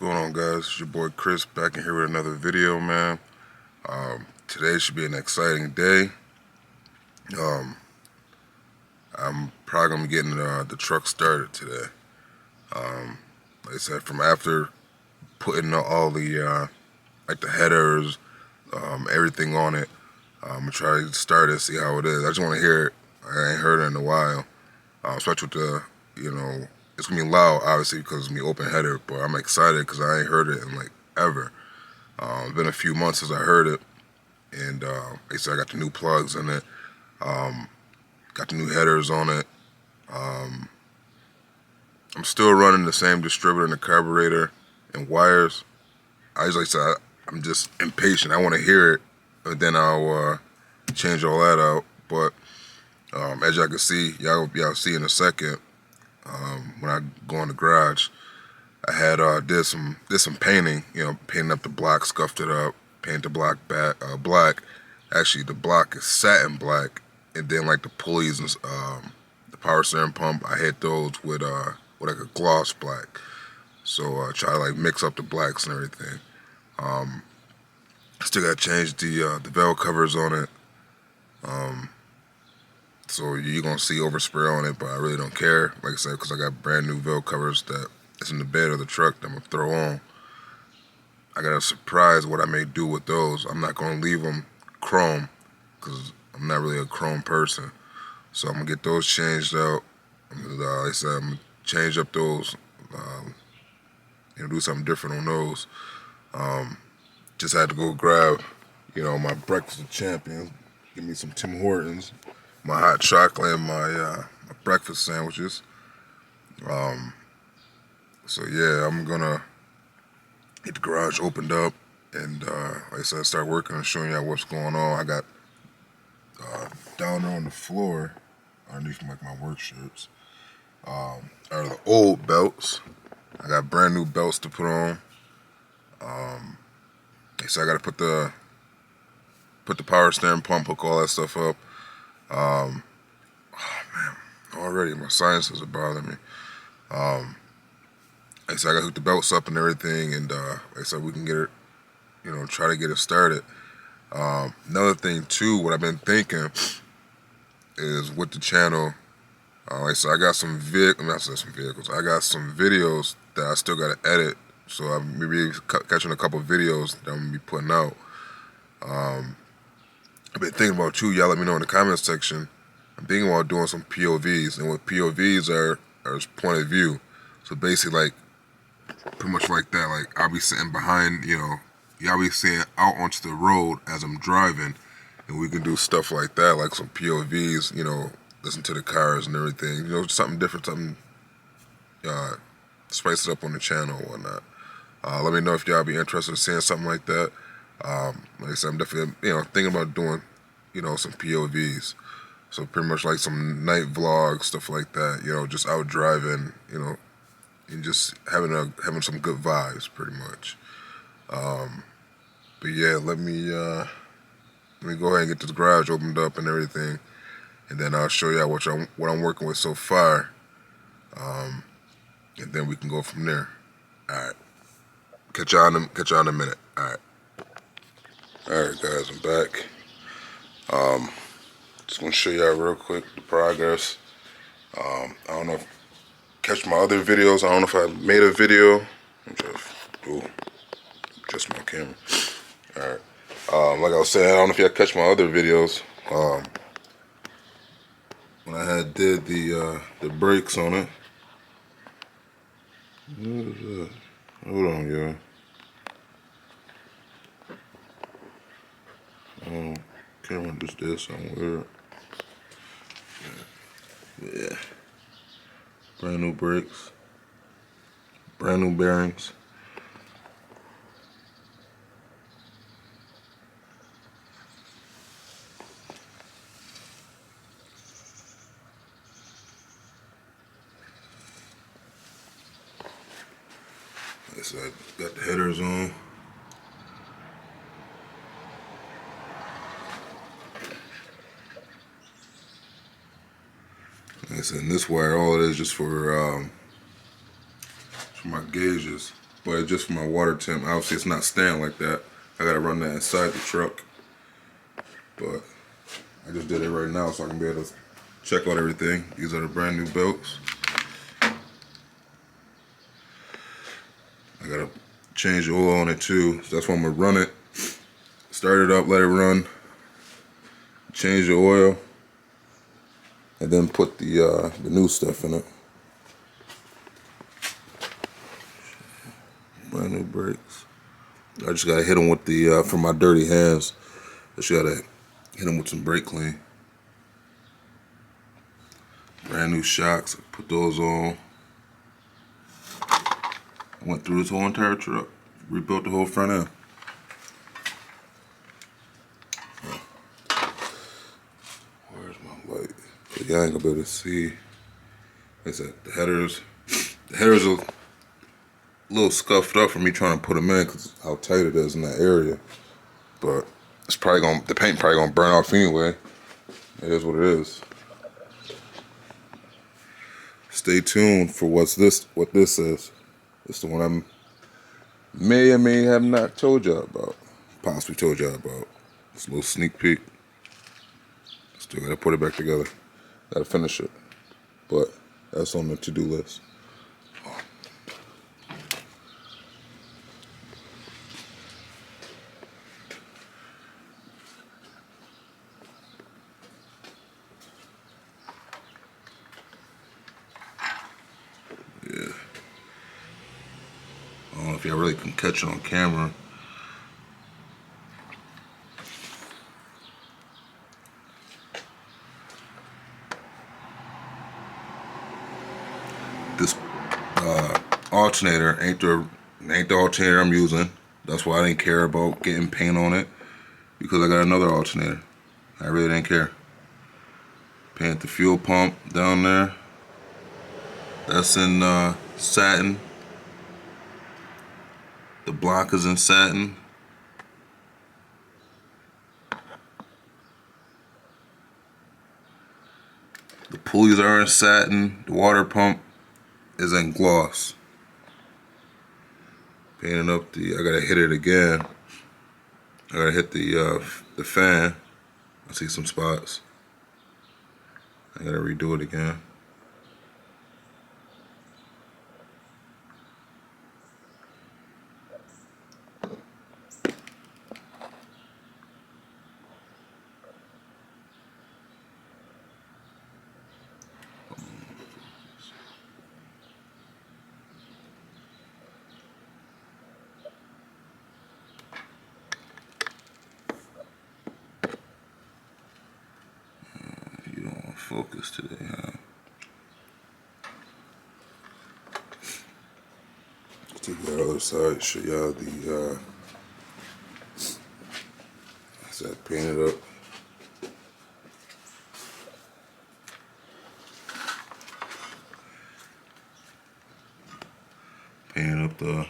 going on, guys? It's your boy Chris back in here with another video, man. Today should be an exciting day. Um, I'm probably gonna be getting the truck started today. Like I said, from after putting all the like the headers, everything on it, I'm gonna try to start it, see how it is. I just want to hear it. I ain't heard it in a while, especially with it's gonna be loud, obviously, because it's gonna be open header. But I'm excited because I ain't heard it in like ever. It's been a few months since I heard it, and like I said, I got the new plugs in it, um, got the new headers on it. Um, I'm still running the same distributor and the carburetor and wires. I usually say I'm just impatient. I want to hear it, but then I'll change all that out. But as y'all can see, y'all see in a second, when I go in the garage, I had did some painting, painting up the block, scuffed it up, paint the block black. Actually, the block is satin black, and then like the pulleys and the power steering pump, I hit those with like a gloss black. So try to like mix up the blacks and everything. Um, Still got to change the valve covers on it. So you're gonna see overspray on it, but I really don't care. Like I said, because I got brand new valve covers that is in the bed of the truck that I'm gonna throw on. I got a surprise what I may do with those. I'm not gonna leave them chrome because I'm not really a chrome person. So I'm gonna get those changed out. Like I said, I'm gonna change up those. Um, do something different on those. Um, just had to go grab, my breakfast of champions. Give me some Tim Hortons, my hot chocolate, and my breakfast sandwiches. Um, so yeah, I'm gonna get the garage opened up, and like I said, start working and showing y'all what's going on. I got down there on the floor, underneath like my work shirts, are the old belts. I got brand new belts to put on. So I got to put the power steering pump, hook all that stuff up. Um, Already my sinuses are bothering me. Like I said, I got to hook the belts up and everything, and like I said, we can get it, try to get it started. Another thing too, what I've been thinking is with the channel. Like I said, I got some vehicles. I got some videos that I still got to edit. So I'm maybe catching a couple videos that I'm gonna be putting out. I've been thinking about you. Y'all let me know in the comments section. I'm thinking about doing some POVs, and what POVs are is point of view. So basically, like pretty much like that. Like I'll be sitting behind, y'all be seeing out onto the road as I'm driving, and we can do stuff like that, like some POVs. Listen to the cars and everything. Something different, something spice it up on the channel and whatnot. Let me know if y'all be interested in seeing something like that. Like I said, I'm definitely, thinking about doing, some POVs. So pretty much like some night vlogs, stuff like that. Just out driving, and just having some good vibes, pretty much. But yeah, let me go ahead and get this garage opened up and everything, and then I'll show y'all what I'm working with so far, and then we can go from there. All right. Catch y'all in a minute. All right. All right, guys, I'm back. Just gonna show y'all real quick the progress. I don't know if catch my other videos. I don't know if I made a video. I'm just my camera. All right. Like I was saying, I don't know if y'all catch my other videos. When I had did the brakes on it. What is that? Hold on, y'all. Camera just did something weird. Yeah. Brand new brakes. Brand new bearings. Like I said, got the headers on. Like I said, and this wire, all it is just for my gauges. but just for my water temp. Obviously, it's not staying like that. I gotta run that inside the truck. But I just did it right now so I can be able to check out everything. These are the brand new belts. I gotta change the oil on it too. So that's why I'm gonna run it. Start it up, let it run. Change the oil. And then put the new stuff in it. Brand new brakes. I just gotta hit them with the, for my dirty hands, I just gotta hit them with some brake clean. Brand new shocks, put those on. Went through this whole entire truck, rebuilt the whole front end. Where's my light? So y'all ain't gonna be able to see. Like I said, the headers are a little scuffed up for me trying to put them in because how tight it is in that area. But it's probably the paint probably gonna burn off anyway. It is what it is. Stay tuned for what this is. It's the one I may or may have not told y'all about. Possibly told y'all about. It's a little sneak peek. Still gotta put it back together. Gotta finish it. But that's on the to-do list. Yeah. I don't know if y'all really can catch it on camera. This alternator ain't the alternator I'm using. That's why I didn't care about getting paint on it, because I got another alternator. I really didn't care. Paint the fuel pump down there. That's in satin. The block is in satin. The pulleys are in satin. The water pump is in gloss. Painting up I gotta hit it again. I gotta hit the fan. I see some spots. I gotta redo it again. You don't want to focus today, huh? Take the other side, show y'all the paint it up. Painting up the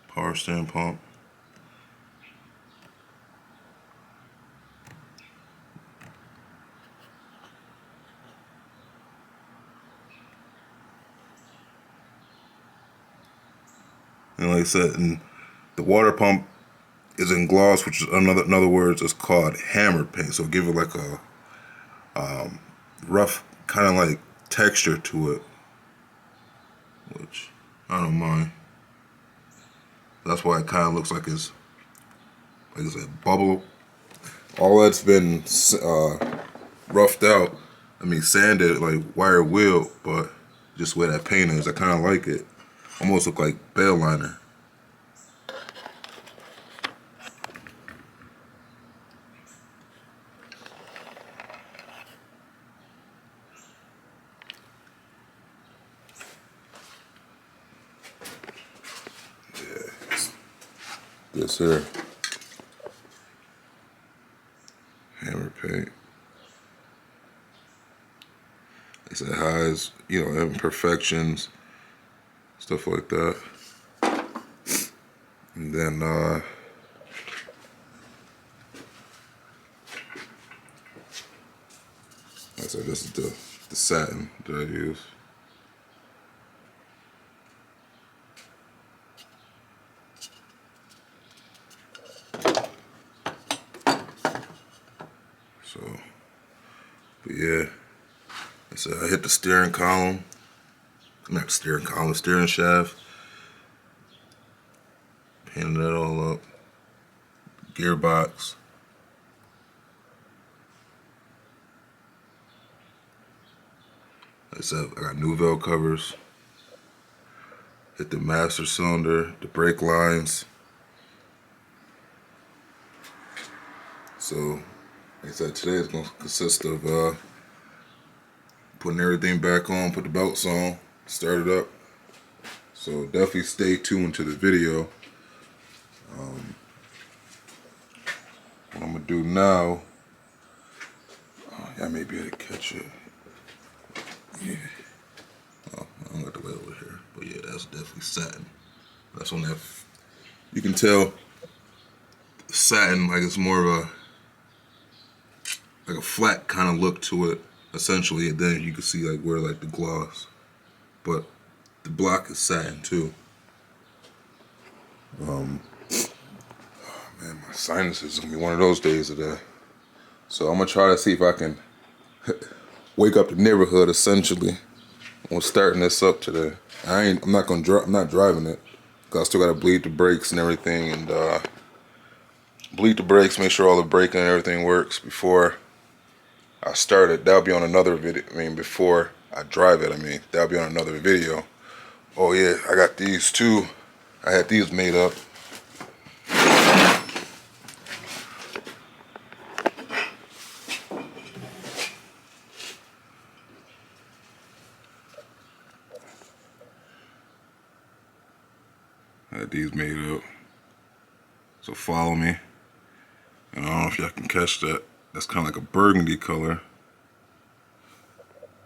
power steering pump. And like I said, and the water pump is in gloss, which is in other words, it's called hammer paint. So give it like a rough kind of like texture to it, which I don't mind. That's why it kind of looks like it's, like I said, bubble. All that's been roughed out. I mean, sanded, like wire wheel, but just where that paint is, I kind of like it. Almost look like bell liner. Yeah, this here. Hammer paint. It said highs, imperfections, stuff like that. And then I said this is the satin that I use. yeah, so I hit the steering column, not the steering column, the steering shaft, painted that all up, gearbox. Like I said, I got new valve covers, hit the master cylinder, the brake lines. So, like I said, today is going to consist of putting everything back on, put the belts on, start it up. So definitely stay tuned to the video. What I'm going to do now, I may be able to catch it. Yeah. Oh, I don't got the way over here. But yeah, that's definitely satin. That's on that, you can tell satin, like it's more of like a flat kind of look to it, essentially, and then you can see like where like the gloss. But the block is satin too. Man, my sinuses is gonna be one of those days today. So I'm gonna try to see if I can wake up the neighborhood essentially. I'm starting this up today. I'm not driving it, cause I still gotta bleed the brakes and everything, and bleed the brakes, make sure all the braking and everything works before I start it. That'll be on another video. I mean, before I drive it, that'll be on another video. Oh yeah, I got these too. I had these made up. So follow me. And I don't know if y'all can catch that. That's kind of like a burgundy color.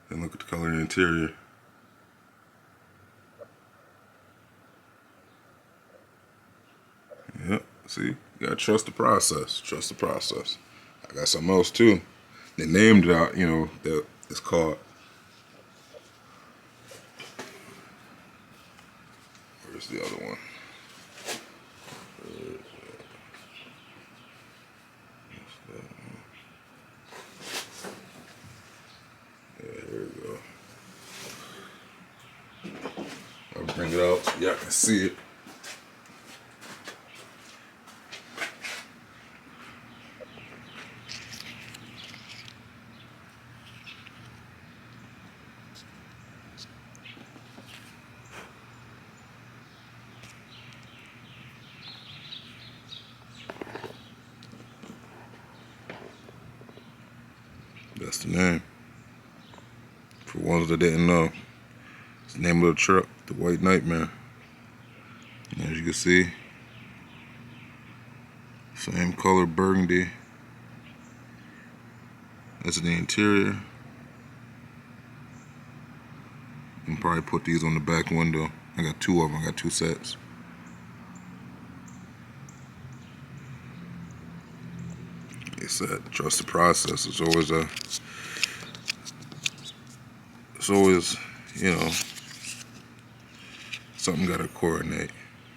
And look at the color in the interior. Yep, see? You gotta trust the process. Trust the process. I got something else too. They named it out, you know, that it's called. Where's the other one? I'll bring it out so y'all can see it. That's the name. For ones that didn't know, it's the name of the truck, the White Nightmare. And as you can see, same color burgundy. That's the interior. You can probably put these on the back window. I got two of them. I got two sets. Like I said, trust the process. It's always, you know, something got to coordinate.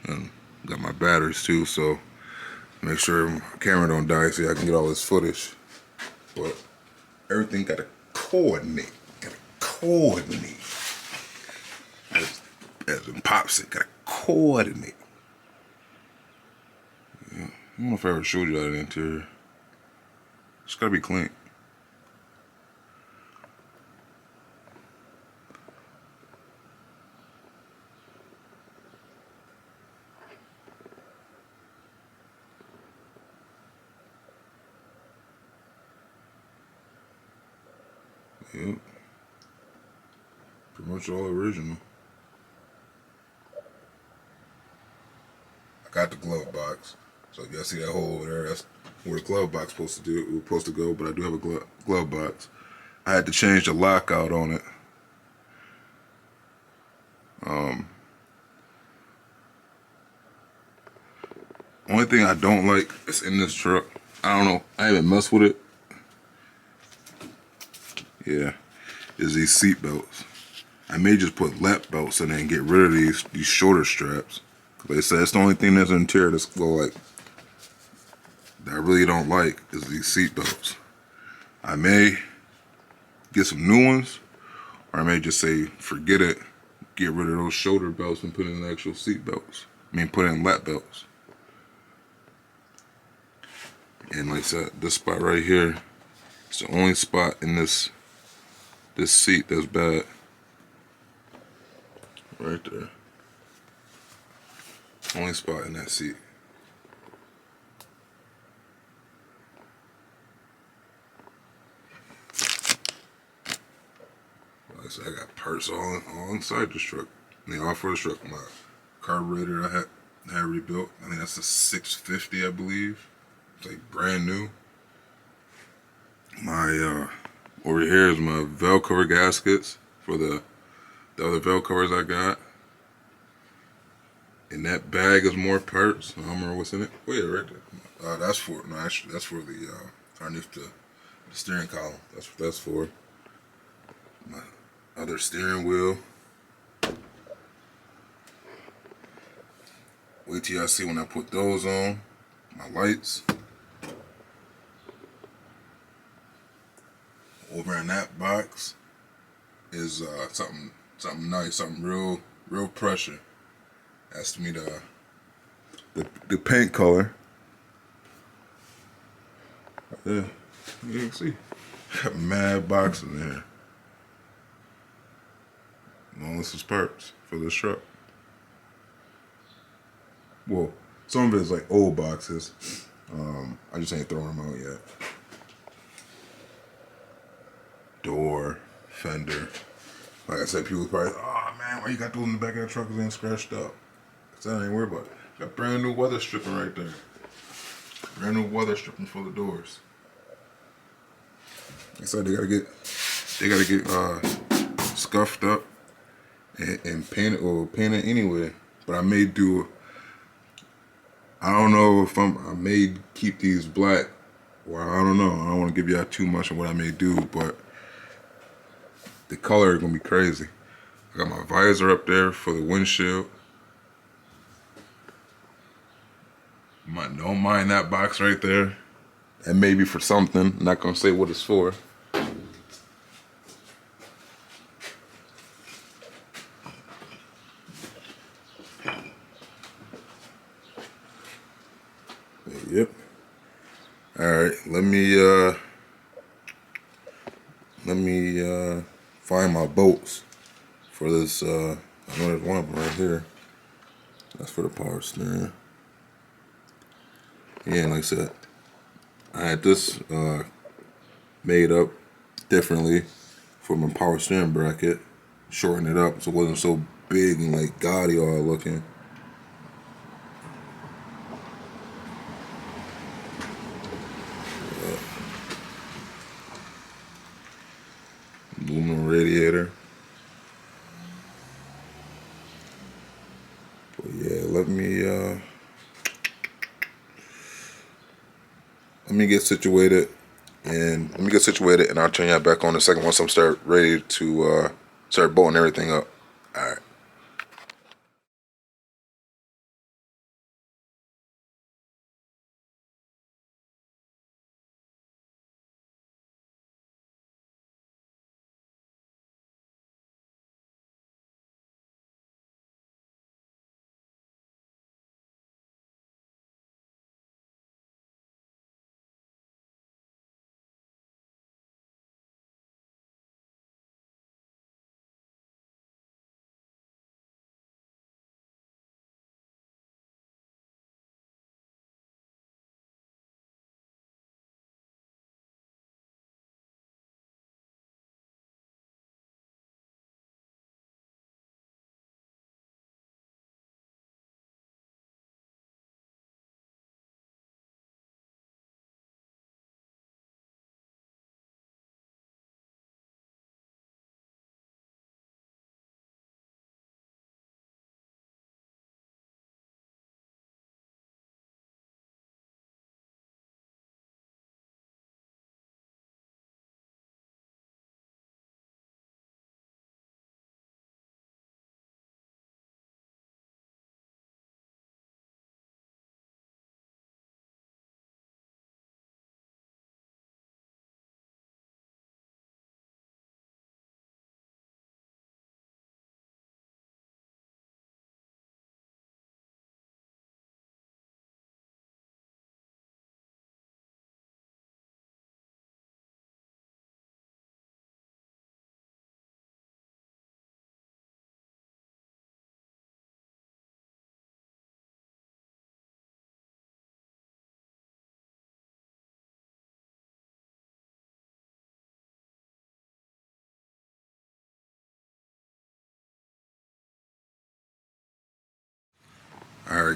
And got my batteries too, so make sure my camera don't die so I can get all this footage. But everything got to coordinate. Got to coordinate. As in Pop said, got to coordinate. Yeah. I don't know if I ever showed you that in the interior. It's got to be clean. Yep. Pretty much all original. I got the glove box. So if y'all see that hole over there, that's where the glove box supposed to go, but I do have a glove box. I had to change the lockout on it. Only thing I don't like is in this truck. I don't know. I haven't messed with it. Yeah, is these seat belts. I may just put lap belts in there and get rid of these shorter straps. Cause they said it's the only thing that's in the interior that's that I really don't like is these seat belts. I may get some new ones, or I may just say forget it, get rid of those shoulder belts and put in actual seat belts. Put in lap belts. And like I said, this spot right here, it's the only spot in this seat that's bad. Right there. Only spot in that seat. Like I said, I got parts all inside this truck. They all for the truck. My carburetor I had rebuilt. I think that's a 650, I believe. It's like brand new. My over here is my valve cover gaskets for the other valve covers I got. And that bag is more parts. I don't remember what's in it. Oh yeah, right there. That's for the underneath the steering column. That's what that's for. My other steering wheel. Wait till y'all see when I put those on. My lights. Over in that box is something nice, something real pressure. That's to me the paint color. Yeah, you can see. Got mad boxes in here. All this is parts for this truck. Well, some of it is like old boxes. I just ain't throwing them out yet. Door, fender. Like I said, people probably, oh man, why you got those in the back of the truck? Cause they ain't scratched up. Cause I ain't worried about it. Got brand new weather stripping right there. Brand new weather stripping for the doors. Like I said, they gotta get scuffed up and painted or painted anyway. But I may do. I don't know if I may keep these black. Well, I don't know. I don't want to give y'all too much on what I may do, but the color is gonna be crazy. I got my visor up there for the windshield. Don't mind that box right there. That may be for something. I'm not gonna say what it's for. Yep. All right. Let me find my bolts for this. I know there's one of them right here. That's for the power steering. Yeah, like I said, I had this made up differently for my power steering bracket. Shorten it up so it wasn't so big and like gaudy all looking. Aluminum radiator. But yeah, let me get situated, and I'll turn y'all back on in a second once I'm ready to start bolting everything up. All right.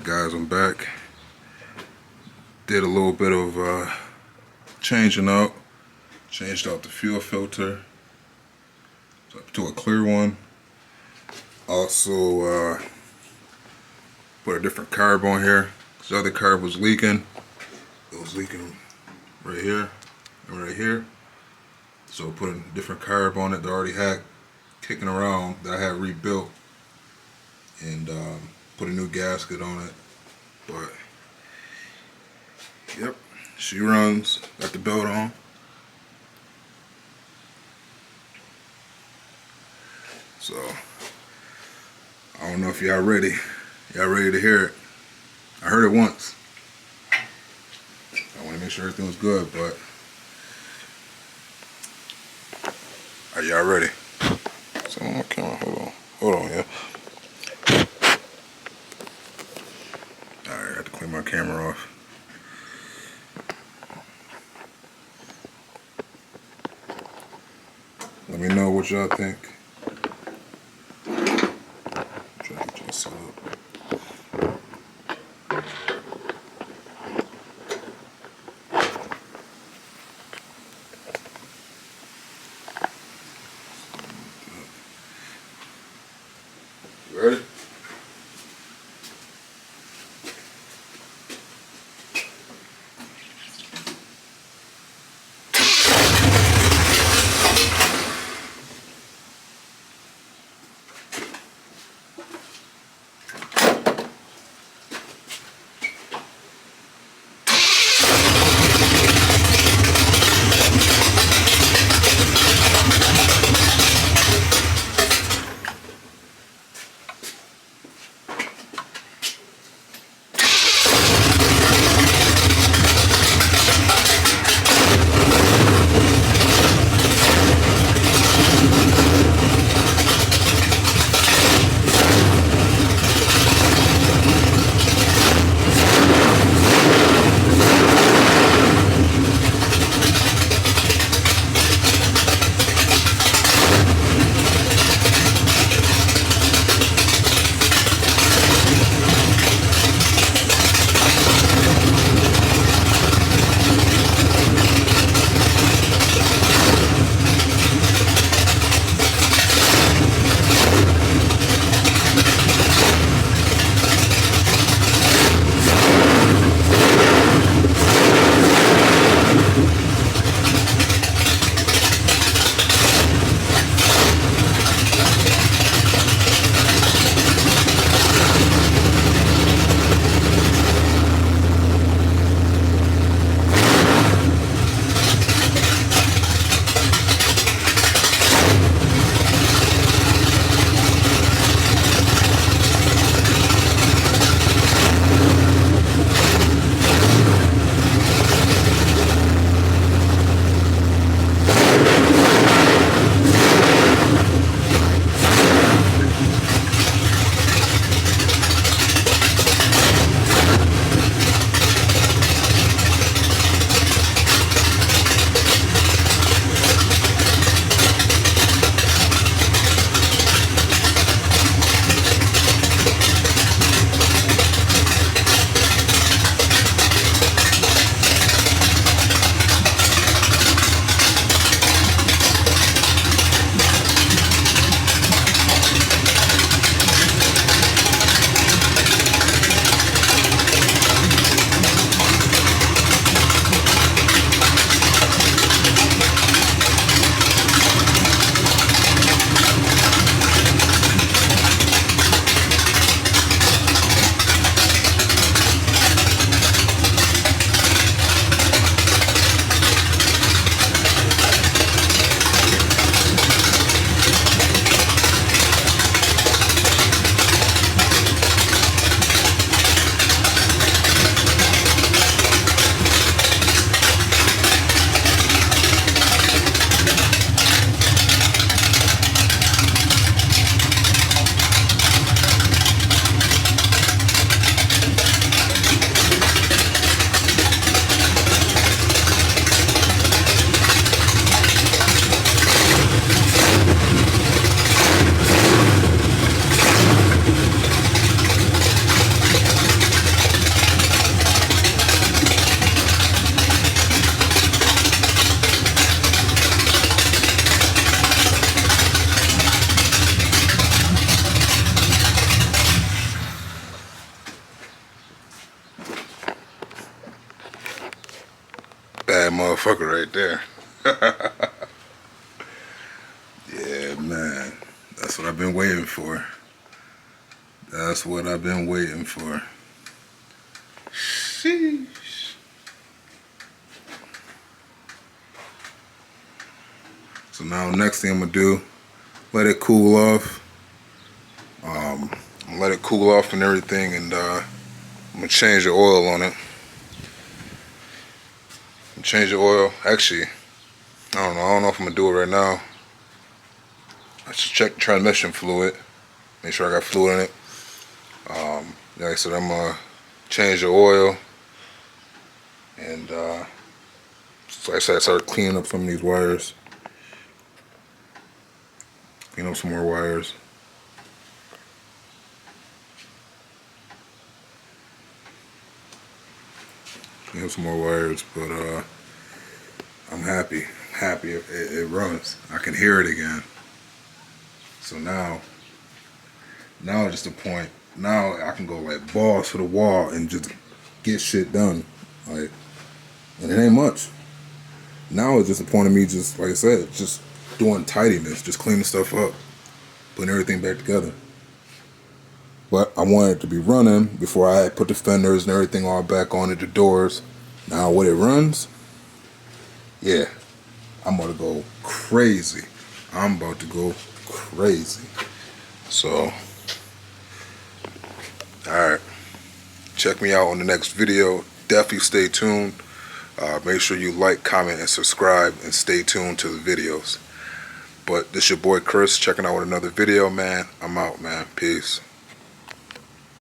Alright guys, I'm back. Did a little bit of changing out. Changed out the fuel filter to a clear one. Also put a different carb on here. The other carb was leaking. It was leaking right here and right here. So put a different carb on it that I already had kicking around that I had rebuilt, and put a new gasket on it. But yep, she runs. Got the belt on. So I don't know if y'all ready. Y'all ready to hear it? I heard it once. I want to make sure everything was good, but are y'all ready? So on my camera, hold on, yeah. Alright, I have to clean my camera off. Let me know what y'all think. Try to get y'all set up. You ready? bad motherfucker right there. Yeah, man. That's what I've been waiting for. That's what I've been waiting for. Sheesh. So now next thing I'm gonna do, let it cool off. Let it cool off and everything, and I'm gonna change the oil on it. Change the oil. Actually, I don't know if I'm gonna do it right now. I should check the transmission fluid. Make sure I got fluid in it. Like I said, I'm gonna change the oil, and so like I said, I started cleaning up some of these wires. Clean up some more wires. Clean up some more wires, but I'm happy. Happy it runs. I can hear it again. So now it's just a point. Now I can go like balls to the wall and just get shit done. Like, and it ain't much. Now it's just a point of me, just like I said, just doing tidiness, just cleaning stuff up, putting everything back together. But I wanted it to be running before I put the fenders and everything all back on it, the doors. Now when it runs, yeah, I'm about to go crazy. I'm about to go crazy. So, alright. Check me out on the next video. Definitely stay tuned. Make sure you like, comment, and subscribe, and stay tuned to the videos. But this your boy Chris checking out with another video, man. I'm out, man. Peace.